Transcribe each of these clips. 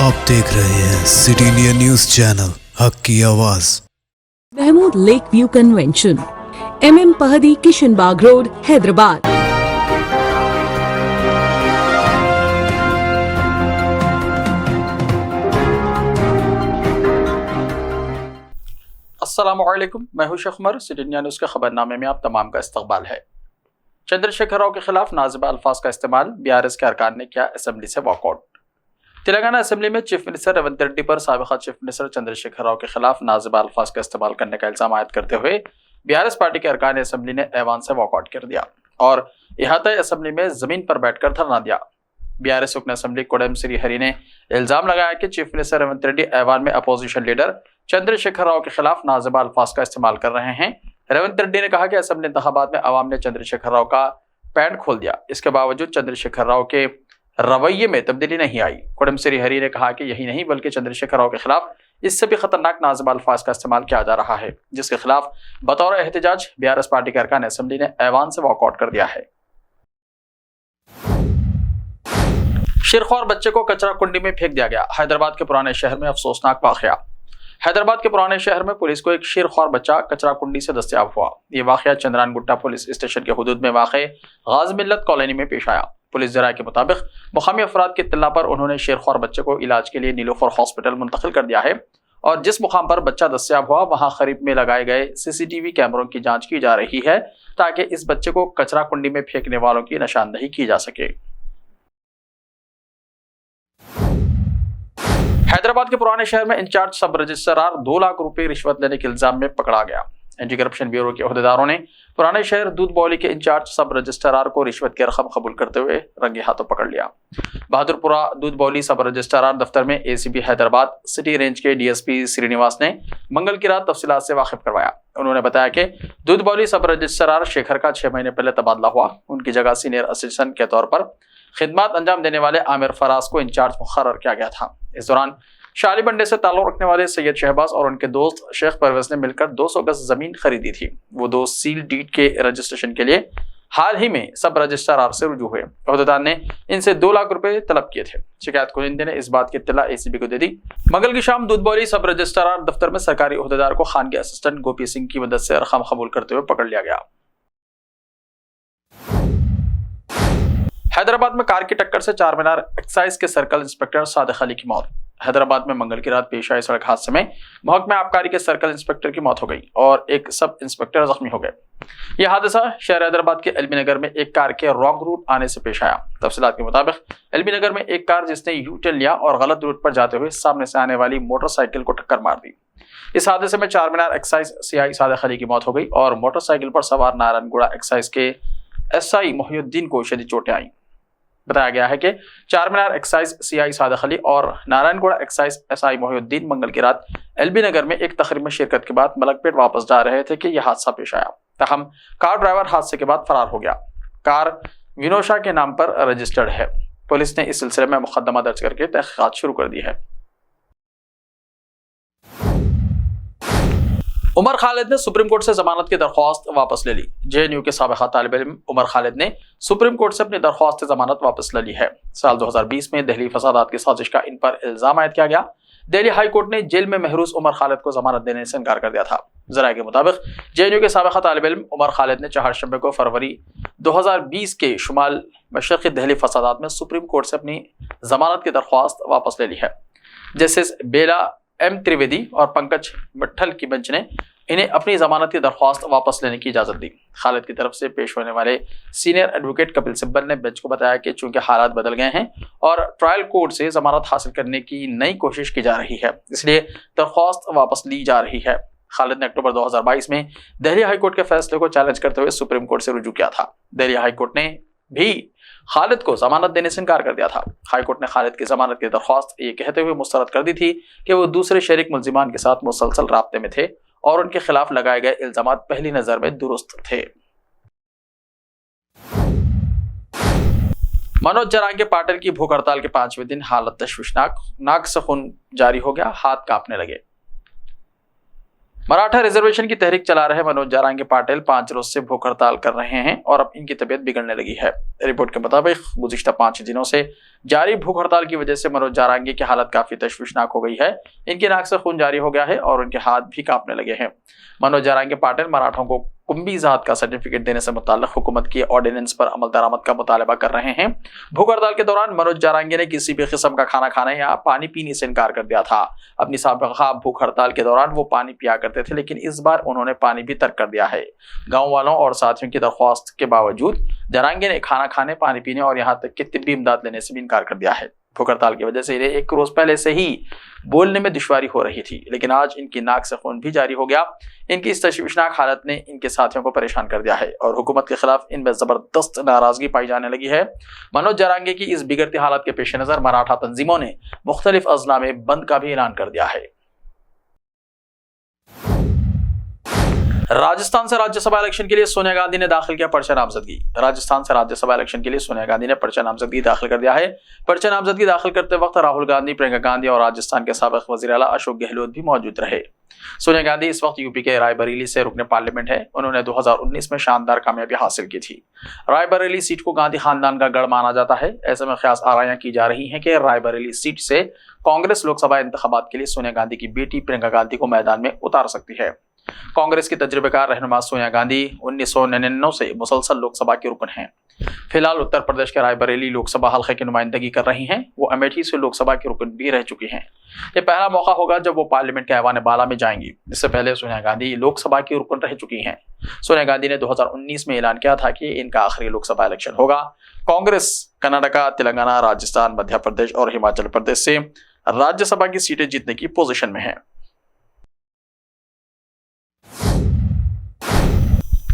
आप देख रहे हैं सिटी इंडिया न्यूज चैनल, हक की आवाज। Mahmood lake view convention, MM Pahadi, Kishanbagh road, Hyderabad. अस्सलामुअलैकुम, मैं हूं Sheikh Umar. City India news के खबरनामे में आप तमाम का इस्तकबाल है। चंद्रशेखर राव के खिलाफ नाज़िबा अल्फाज का इस्तेमाल, BRS के अरकान ने किया असेंबली से वॉकआउट। तेलंगाना असेंबली में चीफ मिनिस्टर रेवंत रेड्डी पर साबिक़ा चीफ मिनिस्टर चंद्रशेखर राव के खिलाफ नाज़िबा अल्फाज का इस्तेमाल करने का इल्जाम आयद करते हुए BRS पार्टी के अरकान असेंबली ने ऐवान से वॉकआउट कर दिया और इहाता असेंबली में जमीन पर बैठकर धरना दिया। BRS रुकन असेंबली कोडम श्रीहरि ने इल्जाम लगाया कि चीफ मिनिस्टर रेवंत रेड्डी ऐवान में अपोजिशन लीडर चंद्रशेखर राव के खिलाफ नाज़िबा अल्फाज का इस्तेमाल कर रहे हैं। रेवंत रेड्डी ने कहा कि असेंबली इंतखाबात में अवाम ने चंद्रशेखर राव का पैंट खोल दिया, इसके बावजूद चंद्रशेखर राव के रवैये में तब्दीली नहीं आई। कोडम श्रीहरि ने कहा कि यही नहीं बल्कि चंद्रशेखर राव के खिलाफ इससे भी खतरनाक नाज़िबा अल्फाज का इस्तेमाल किया जा रहा है, जिसके खिलाफ बतौर एहतजाज BRS पार्टी के अरकान असेंबली ने ऐवान से वॉकआउट कर दिया है। शिरख्वार बच्चे को कचरा कुंडी में फेंक दिया गया। हैदराबाद के पुराने शहर में अफसोसनाक वाकया। हैदराबाद के पुराने शहर में पुलिस को एक शिरख्वार बच्चा कचरा कुंडी से दस्तयाब हुआ। ये वाकया चंद्रान गुट्टा पुलिस स्टेशन के हुदूद में वाक़े गाज़ी मिल्लत कॉलोनी में पेश आया। पुलिस जराये के मुताबिक मुकामी अफराद की इत्तला पर उन्होंने शिरख्वार बच्चे को इलाज के लिए नीलोफर हॉस्पिटल मुंतकिल कर दिया है और जिस मुकाम पर बच्चा दस्तयाब हुआ वहां करीब में लगाए गए CCTV कैमरों की जांच की जा रही है ताकि इस बच्चे को कचरा कुंडी में फेंकने वालों की निशानदही की जा सके। हैदराबाद के पुराने शहर में इंचार्ज सब रजिस्ट्रार 2 लाख रुपए रिश्वत लेने के इल्जाम में पकड़ा गया। एंटी करप्शन ब्यूरो के अहदेदारों ने पुराने शहर दूध बौली के इंचार्ज सब रजिस्ट्रार को रिश्वत की रकम कबूल करते हुए रंगे हाथों पकड़ लिया। बहादुरपुरा दूध बौली सब रजिस्ट्रार दफ्तर में ACP हैदराबाद सिटी रेंज के DSP श्रीनिवास ने मंगल की रात तफसीलात से वाकिफ करवाया। उन्होंने बताया कि दूध बौली सब रजिस्ट्रार शेखर का 6 महीने पहले तबादला हुआ। उनकी जगह सीनियर असिस्टेंट के तौर पर खिदमत अंजाम देने वाले आमिर फराज को इंचार्ज मुकर्रर किया गया था। इस दौरान शाली बंडे से ताल्लुक रखने वाले सैयद शहबाज और उनके दोस्त शेख परवेज ने मिलकर 200 गज जमीन खरीदी थी। वो 2 सील डीड के रजिस्ट्रेशन के लिए हाल ही में सब रजिस्ट्रार से रुजू हुए। अहदेदार ने इनसे 2 लाख रुपए तलब किए थे। शिकायत कुनिंदे ने इस बात की इत्तला ACP को दे दी। मंगल की शाम दूध बौली सब रजिस्ट्रार दफ्तर में सरकारी अहदेदार को खान के असिस्टेंट गोपी सिंह की मदद से रकम कबूल करते हुए पकड़ लिया गया। हैदराबाद में कार की टक्कर से चारमीनार एक्साइज के सर्कल इंस्पेक्टर सादिक अली की मौत। हैदराबाद में मंगल की रात पेश आए सड़क हादसे में महकमा आबकारी के सर्कल इंस्पेक्टर की मौत हो गई और एक सब इंस्पेक्टर जख्मी हो गए। यह हादसा शहर हैदराबाद के LB नगर में एक कार के रॉन्ग रूट आने से पेश आया। तफसीलात के मुताबिक LB नगर में एक कार जिसने U-टर्न लिया और गलत रूट पर जाते हुए सामने से आने वाली मोटरसाइकिल को टक्कर मार दी। इस हादसे में चारमीनार एक्साइज CI सादिक अली की मौत हो गई और मोटरसाइकिल पर सवार नारायणगुड़ा एक्साइज के SI मोहिउद्दीन को शदीद चोटें आई। बताया गया है कि चारमीनार एक्साइज CI सादिक अली और नारायणगुड़ा एक्साइज SI मोहिउद्दीन मंगल की रात LB नगर में एक तकरीब में शिरकत के बाद मलकपेट वापस जा रहे थे कि यह हादसा पेश आया। ताहम कार ड्राइवर हादसे के बाद फरार हो गया। कार विनोशा के नाम पर रजिस्टर्ड है। पुलिस ने इस सिलसिले में मुकदमा दर्ज करके तहकीकात शुरू कर दी है। उमर खालिद ने सुप्रीम कोर्ट से जमानत की दरख्वास्त वापस ले ली। JNU के साबिक़ा तालिब इल्म उमर खालिद ने सुप्रीम कोर्ट से अपनी दरख्वास्त जमानत वापस ले ली है। साल 2020 में दिल्ली फसादात की साजिश का इन पर इल्जाम आयद किया गया। दिल्ली हाई कोर्ट ने जेल में महरूस उमर खालिद को जमानत देने से इनकार कर दिया था। जराये के मुताबिक JNU के साबिक़ा तालिब इल्म उमर खालिद ने 4 शंबे को फरवरी 2020 के शुमाल मशरक़ी दिल्ली फसादात में सुप्रीम कोर्ट से अपनी जमानत की दरख्वास्त वापस ले ली है। जस्टिस बेला M त्रिवेदी और पंकज मिट्ठल की बेंच ने इन्हें अपनी जमानत की दरख्वास्त वापस लेने की इजाजत दी। खालिद की तरफ से पेश होने वाले सीनियर एडवोकेट कपिल सिब्बल ने बेंच को बताया कि चूंकि हालात बदल गए हैं और ट्रायल कोर्ट से जमानत हासिल करने की नई कोशिश की जा रही है, इसलिए दरख्वास्त वापस ली जा रही है। खालिद ने अक्टूबर 2022 में दिल्ली हाईकोर्ट के फैसले को चैलेंज करते हुए सुप्रीम कोर्ट से रुजू किया था। दिल्ली हाईकोर्ट ने भी खालिद को जमानत देने से इनकार कर दिया था। हाईकोर्ट ने खालिद की जमानत की दरख्वास्त ये कहते हुए मुस्तरद कर दी थी कि वो दूसरे शरीक मुल्जिमान के साथ मुसलसल राब्ते में थे और उनके खिलाफ लगाए गए इल्जाम पहली नजर में दुरुस्त थे। मनोज जरांगे पाटिल की भूख हड़ताल के 5वें दिन हालत तशवीशनाक, नाक से खून जारी हो गया, हाथ कांपने लगे। मराठा रिजर्वेशन की तहरीक चला रहे मनोज जारंगी पाटिल 5 रोज से भूख हड़ताल कर रहे हैं और अब इनकी तबीयत बिगड़ने लगी है। रिपोर्ट के मुताबिक गुज़िश्ता 5 दिनों से जारी भूख हड़ताल की वजह से मनोज जारंगी की हालत काफी तशवीशनाक हो गई है। इनकी नाक से खून जारी हो गया है और उनके हाथ भी कांपने लगे हैं। मनोज जारंगी पाटिल मराठों को कुंभी जात का सर्टिफिकेट देने से मुताल्लिक हुकूमत की ऑर्डिनेंस पर अमल दरामद का मुतालबा कर रहे हैं। भूख हड़ताल के दौरान मनोज जारंगी ने किसी भी किस्म का खाना खाने या पानी पीने से इनकार कर दिया था। अपनी साबिक़ा भूख हड़ताल के दौरान वो पानी पिया करते थे, लेकिन इस बार उन्होंने पानी भी तर्क कर दिया है। गाँव वालों और साथियों की दरख्वास्त के बावजूद जारंगी ने खाना खाने, पानी पीने और यहाँ तक कि तिब्बी इमदाद लेने से भी इनकार कर दिया है। भूख हड़ताल की वजह से इन्हें 1 रोज पहले से ही बोलने में दुश्वारी हो रही थी, लेकिन आज इनकी नाक से खून भी जारी हो गया। इनकी इस तशवीशनाक हालत ने इनके साथियों को परेशान कर दिया है और हुकूमत के खिलाफ इनमें जबरदस्त नाराजगी पाई जाने लगी है। मनोज जारंगी की इस बिगड़ती हालत के पेश नजर मराठा तंजीमों ने मुख्तलिफ अजला में बंद का भी ऐलान कर दिया है। राजस्थान से राज्यसभा इलेक्शन के लिए सोनिया गांधी ने दाखिल किया पर्चा नामजदगी। राजस्थान से राज्यसभा इलेक्शन के लिए सोनिया गांधी ने पर्चा नामजदगी दाखिल कर दिया है। पर्चा नामजदगी दाखिल करते वक्त राहुल गांधी, प्रियंका गांधी और राजस्थान के साबिक वजीर आला अशोक गहलोत भी मौजूद रहे। सोनिया गांधी इस वक्त यूपी के रायबरेली से रुकने पार्लियामेंट है। उन्होंने 2019 में शानदार कामयाबी हासिल की थी। रायबरेली सीट को गांधी खानदान का गढ़ माना जाता है। ऐसे में ख्यास आराइयां की जा रही हैं कि रायबरेली सीट से कांग्रेस लोकसभा इंतखाबात के लिए सोनिया गांधी की बेटी प्रियंका गांधी को मैदान में उतार सकती है। कांग्रेस की तजुर्बेकार रहनुमा सोनिया गांधी 1999 से मुसलसल लोकसभा के रुकन हैं। फिलहाल उत्तर प्रदेश के रायबरेली लोकसभा हल्के की नुमाइंदगी कर रही हैं। वो अमेठी से लोकसभा के रुकन भी रह चुकी हैं। ये पहला मौका होगा जब वो पार्लियामेंट के ऐवान बाला में जाएंगी। इससे पहले सोनिया गांधी लोकसभा की रुकन रह चुकी हैं। सोनिया गांधी ने 2019 में ऐलान किया था कि इनका आखिरी लोकसभा इलेक्शन होगा। कांग्रेस कर्नाटका, तेलंगाना, राजस्थान, मध्य प्रदेश और हिमाचल प्रदेश से राज्यसभा की सीटें जीतने की पोजीशन में है।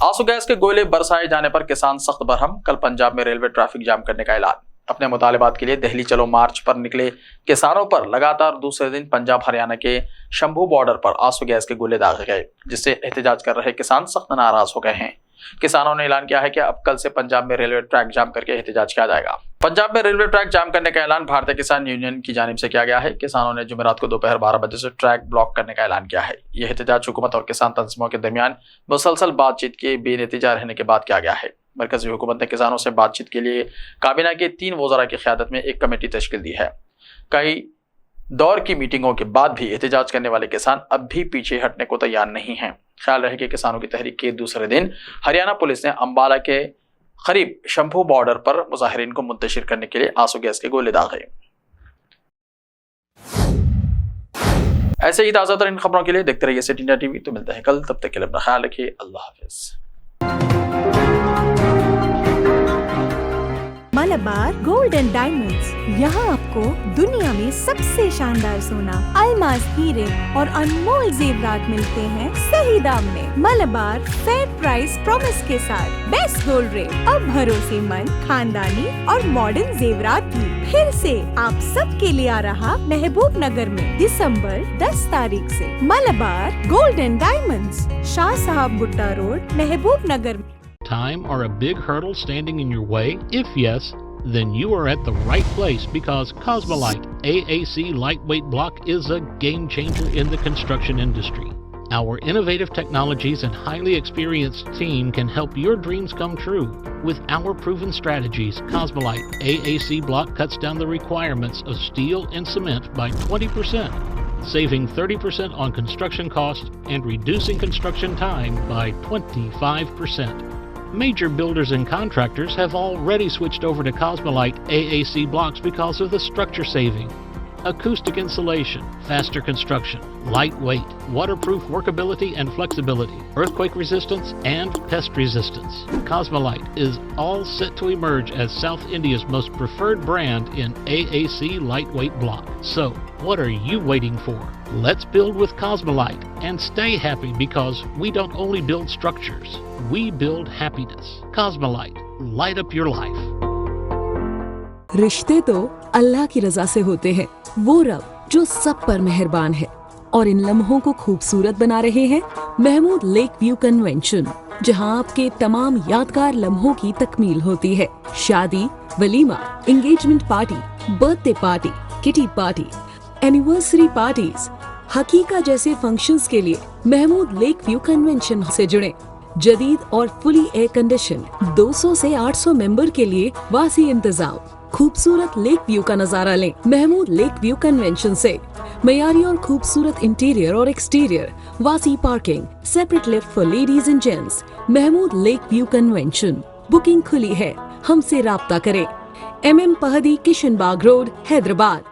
आंसू गैस के गोले बरसाए जाने पर किसान सख्त बरहम। कल पंजाब में रेलवे ट्रैफिक जाम करने का ऐलान। अपने मुतालिबात के लिए दिल्ली चलो मार्च पर निकले किसानों पर लगातार दूसरे दिन पंजाब हरियाणा के शंभू बॉर्डर पर आंसू गैस के गोले दागे गए, जिससे एहतजाज कर रहे किसान सख्त नाराज हो गए हैं। किसानों ने ऐलान किया है कि अब कल से पंजाब में रेलवे ट्रैक जाम करके एहतजाज किया जाएगा। पंजाब में रेलवे ट्रैक जाम करने का ऐलान भारतीय किसान यूनियन की जानिब से किया गया है। किसानों ने जुमेरात को दोपहर 12 बजे से ट्रैक ब्लॉक करने का ऐलान किया है। यह एहतजाज हुकूमत और किसान तंजीमों के दरमियान मुसलसल बातचीत के बेनतीजा रहने के बाद किया गया है। मरकजी हुकूमत ने किसानों से बातचीत के लिए काबीना के 3 वज़रा की क़यादत में एक कमेटी तश्कील दी है। कई दौर की मीटिंगों के बाद भी एहतजाज करने वाले किसान अब भी पीछे हटने को तैयार नहीं हैं। ख्याल रहे कि किसानों की तहरीक के दूसरे दिन हरियाणा पुलिस ने अंबाला के करीब शंभू बॉर्डर पर मुजाहिरीन को मुंतशिर करने के लिए आंसू गैस के गोले दागे। ऐसे ही ताज़ा तरीन खबरों के लिए देखते रहिए सिटी इंडिया टीवी। तो मिलते हैं कल, तब तक के लिए अपना ख्याल रखिए। अल्लाह हाफिज। मलबार गोल्ड एंड डायमंड्स, यहाँ आपको दुनिया में सबसे शानदार सोना, अलमास हीरे और अनमोल जेवरात मिलते हैं सही दाम में। मलबार फेयर प्राइस प्रॉमिस के साथ बेस्ट गोल्ड रेट, अब भरोसेमंद, खानदानी और मॉडर्न जेवरात भी फिर से आप सबके लिए आ रहा महबूब नगर में दिसंबर 10 तारीख से। Malabar gold and diamonds, Shah साहब Gutta road, Mehboob Nagar. Time or a big hurdle standing in your way? If yes, then you are at the right place, because Cosmolite AAC lightweight block is a game changer in the construction industry. Our innovative technologies and highly experienced team can help your dreams come true. With our proven strategies, Cosmolite AAC block cuts down the requirements of steel and cement by 20%, saving 30% on construction costs and reducing construction time by 25%. Major builders and contractors have already switched over to Cosmolite AAC blocks because of the structure saving, acoustic insulation, faster construction, lightweight, waterproof workability and flexibility, earthquake resistance, and pest resistance. Cosmolite is all set to emerge as South India's most preferred brand in AAC lightweight block. So, what are you waiting for? Let's build with Cosmolite and stay happy, because we don't only build structures, we build happiness. Cosmolite, light up your life. रिश्ते तो अल्लाह की रजा से होते हैं। वो रब जो सब पर मेहरबान है, और इन लम्हों को खूबसूरत बना रहे हैं महमूद लेक व्यू कन्वेंशन, जहां आपके तमाम यादगार लम्हों की तकमील होती है। शादी, वलीमा, engagement party, birthday party, kitty party, anniversary parties, हकीका जैसे फंक्शंस के लिए महमूद लेक व्यू कन्वेंशन से जुड़े। जदीद और फुली एयर कंडीशन 200 से 800 मेंबर के लिए वासी इंतजाम। खूबसूरत लेक व्यू का नजारा लें महमूद लेक व्यू कन्वेंशन से। मयारी और खूबसूरत इंटीरियर और एक्सटीरियर, वासी parking, separate lift for ladies and gents. Mahmood lake view convention. Booking खुली है, हमसे राब्ता करें। MM Pahadi, Kishan Bagh road, Hyderabad.